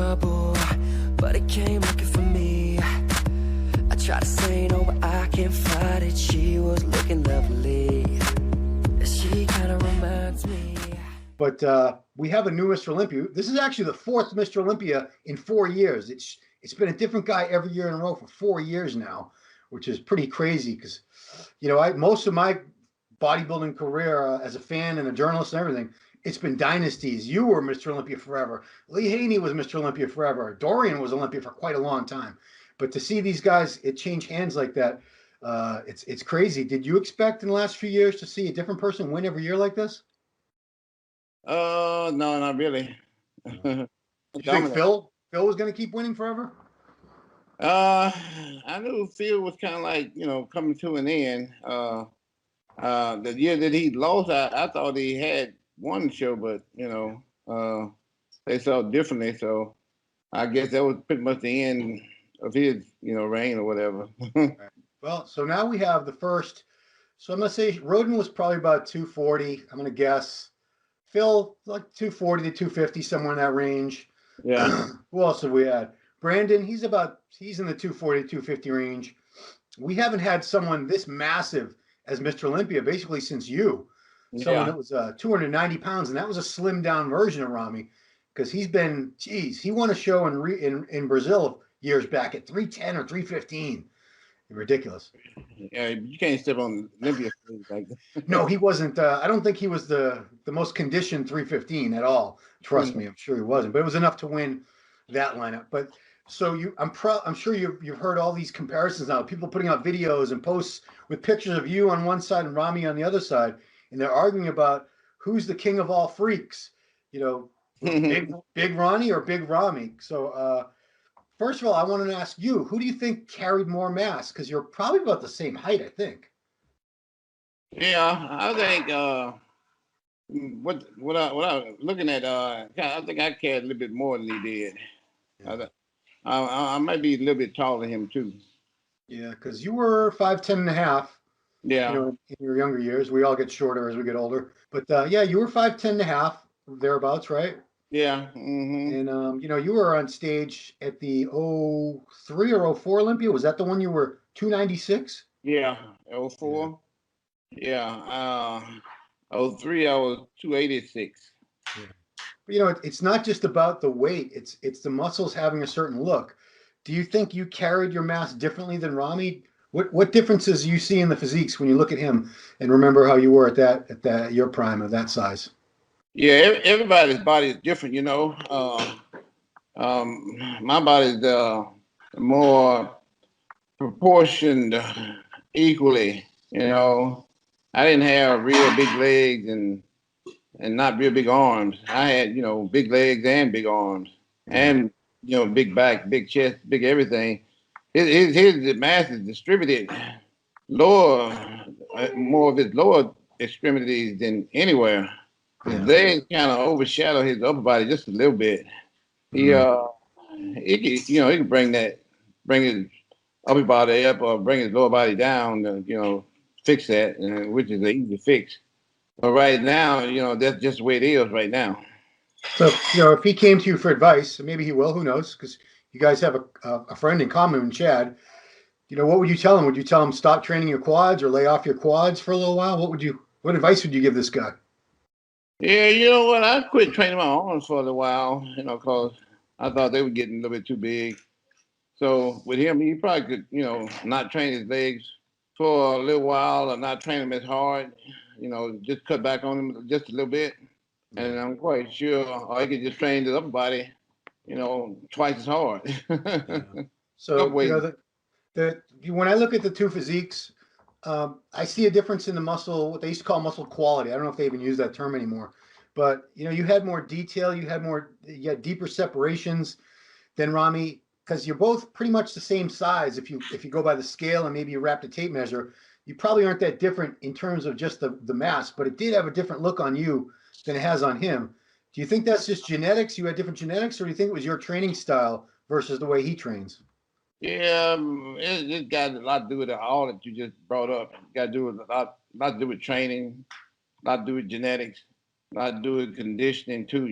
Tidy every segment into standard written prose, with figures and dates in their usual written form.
trouble, but it came looking for me. I tried to say no, but I can't fight it. She was looking lovely. She kind of reminds me. But we have a new Mr. Olympia. This is actually the fourth Mr. Olympia in 4 years. It's been a different guy every year in a row for 4 years now, which is pretty crazy because, most of my bodybuilding career as a fan and a journalist and everything, it's been dynasties. You were Mr. Olympia forever. Lee Haney was Mr. Olympia forever. Dorian was Olympia for quite a long time. But to see these guys, it change hands like that, it's crazy. Did you expect in the last few years to see a different person win every year like this? No, not really. Do you think Phil was going to keep winning forever? I knew Phil was kind of like, coming to an end. The year that he lost, I thought he had won the show, but they saw it differently. So I guess that was pretty much the end of his, reign or whatever. Well, so now we have the first. So I'm going to say Roden was probably about 240. I'm going to guess. Phil, like 240 to 250, somewhere in that range. Yeah. Who else have we had? Brandon, he's in the 240 to 250 range. We haven't had someone this massive as Mr. Olympia basically since you. Someone that was 290 pounds, and that was a slim down version of Ramy, because he won a show in Brazil years back at 310 or 315. Ridiculous. Yeah, you can't step on Olympia like that. No, he wasn't. I don't think he was the most conditioned 315 at all. Trust me, I'm sure he wasn't. But it was enough to win that lineup. But so I'm sure you've heard all these comparisons now. People putting out videos and posts with pictures of you on one side and Ramy on the other side, and they're arguing about who's the king of all freaks. Big Ronnie or Big Ramy. So first of all, I wanted to ask you, who do you think carried more mass? Because you're probably about the same height, I think. Yeah, I think what I was looking at, I think I carried a little bit more than he did. Yeah. I might be a little bit taller than him too. Yeah, because you were 5'10" and a half. Yeah. In your younger years. We all get shorter as we get older. But you were 5'10" and a half, thereabouts, right? Yeah. Mm-hmm. And you were on stage at the 03 or 04 Olympia. Was that the one you were 296? Yeah, 04. Yeah. 03 I was 286. Yeah. But it's not just about the weight. It's the muscles having a certain look. Do you think you carried your mass differently than Ramy? What differences do you see in the physiques when you look at him and remember how you were at your prime of that size? Yeah, everybody's body is different, my body's more proportioned equally, I didn't have real big legs and not real big arms. I had, big legs and big arms and, big back, big chest, big everything. His mass is distributed more of his lower extremities than anywhere. His legs kind of overshadow his upper body just a little bit. He can bring his upper body up or bring his lower body down to, fix that, which is an easy fix. But right now, that's just the way it is right now. So, if he came to you for advice, maybe he will, who knows, because you guys have a friend in common, Chad. What would you tell him? Would you tell him stop training your quads or lay off your quads for a little while? What advice would you give this guy? Yeah, you know what? I quit training my arms for a little while, because I thought they were getting a little bit too big. So with him, he probably could, not train his legs for a little while or not train them as hard, just cut back on them just a little bit. And I'm quite sure, or he could just train the upper body, twice as hard. Yeah. So, when I look at the two physiques, I see a difference in the muscle, what they used to call muscle quality. I don't know if they even use that term anymore, but you had more detail, you had deeper separations than Ramy, because you're both pretty much the same size. If you go by the scale and maybe you wrap the tape measure, you probably aren't that different in terms of just the mass, but it did have a different look on you than it has on him. Do you think that's just genetics? You had different genetics, or do you think it was your training style versus the way he trains? Yeah, it got a lot to do with all that you just brought up. It got to do with a lot to do with training, a lot to do with genetics, a lot to do with conditioning too.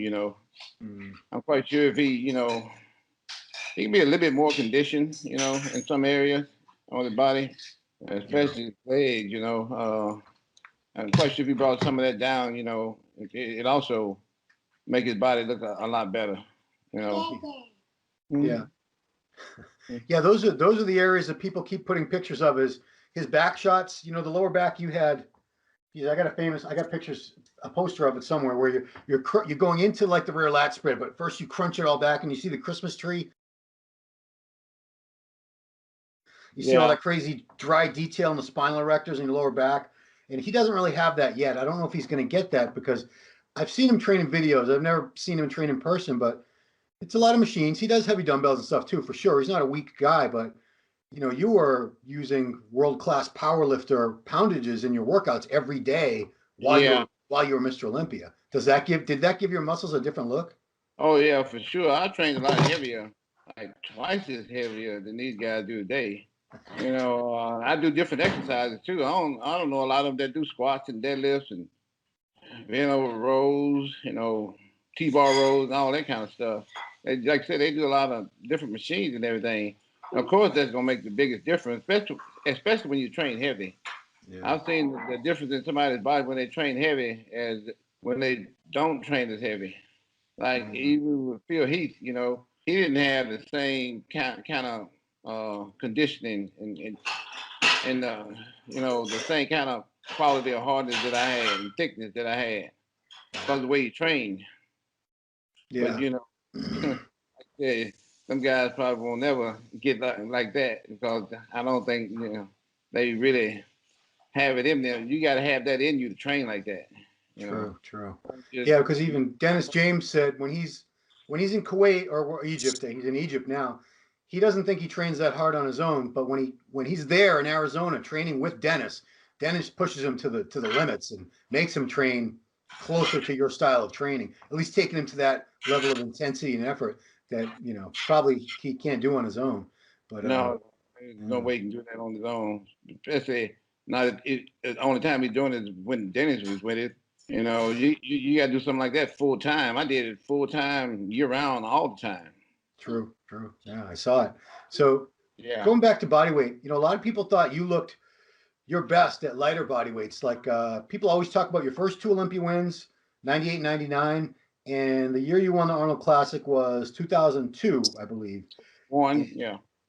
I'm quite sure if he, you know, he can be a little bit more conditioned, you know, in some areas on the body, especially his legs, you know. I'm quite sure if he brought some of that down, you know, it also make his body look a lot better, you know. Yeah. Yeah, those are the areas that people keep putting pictures of, is his back shots. You know, the lower back you had. I got pictures, a poster of it somewhere, where you're going into like the rear lat spread, but first you crunch it all back and you see the Christmas tree. You see all that crazy dry detail in the spinal erectors in your lower back, and he doesn't really have that yet. I don't know if he's going to get that, because I've seen him train in videos. I've never seen him train in person, but it's a lot of machines. He does heavy dumbbells and stuff too, for sure. He's not a weak guy, but you know, you are using world-class power lifter poundages in your workouts every day while you're Mr. Olympia. Did that give your muscles a different look? Oh yeah, for sure. I trained a lot heavier, like twice as heavier than these guys do today. You know, I do different exercises too. I don't know a lot of them that do squats and deadlifts and bent over rows, you know, T-bar rows and all that kind of stuff. Like I said, they do a lot of different machines and everything. Of course, that's gonna make the biggest difference, especially when you train heavy. Yeah. I've seen the difference in somebody's body when they train heavy as when they don't train as heavy. Like even with Phil Heath, you know, he didn't have the same kind of conditioning and you know, the same kind of quality of hardness that I had and thickness that I had because of the way he trained. Yeah. But you know, yeah, some guys probably will never get like that, because I don't think, you know, they really have it in them. You got to have that in you to train like that. You know? True. Yeah, because even Dennis James said when he's in Kuwait or Egypt, he's in Egypt now, he doesn't think he trains that hard on his own. But when he's there in Arizona training with Dennis pushes him to the limits and makes him train closer to your style of training, at least taking him to that level of intensity and effort that, you know, probably he can't do on his own. But no, there's no way he can do that on his own. Especially not the only time he's doing it is when Dennis was with it. You know, you got to do something like that full time. I did it full time, year round, all the time. True. Yeah, I saw it. So going back to body weight, you know, a lot of people thought you looked your best at lighter body weights. Like people always talk about your first two Olympia wins, 98, 99. And the year you won the Arnold Classic was 2002, I believe. Was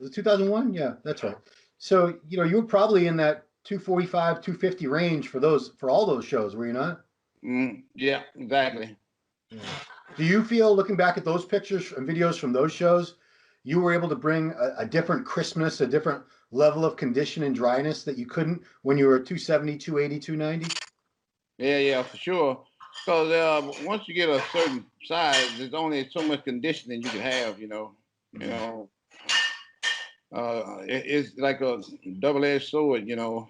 it 2001? Yeah, that's right. So, you know, you were probably in that 245, 250 range for all those shows, were you not? Yeah, exactly. Yeah. Do you feel, looking back at those pictures and videos from those shows, you were able to bring a different crispness, a different level of condition and dryness that you couldn't when you were 270, 280, 290? Yeah, for sure. Because once you get a certain size, there's only so much conditioning you can have, you know. You know, it's like a double-edged sword, you know.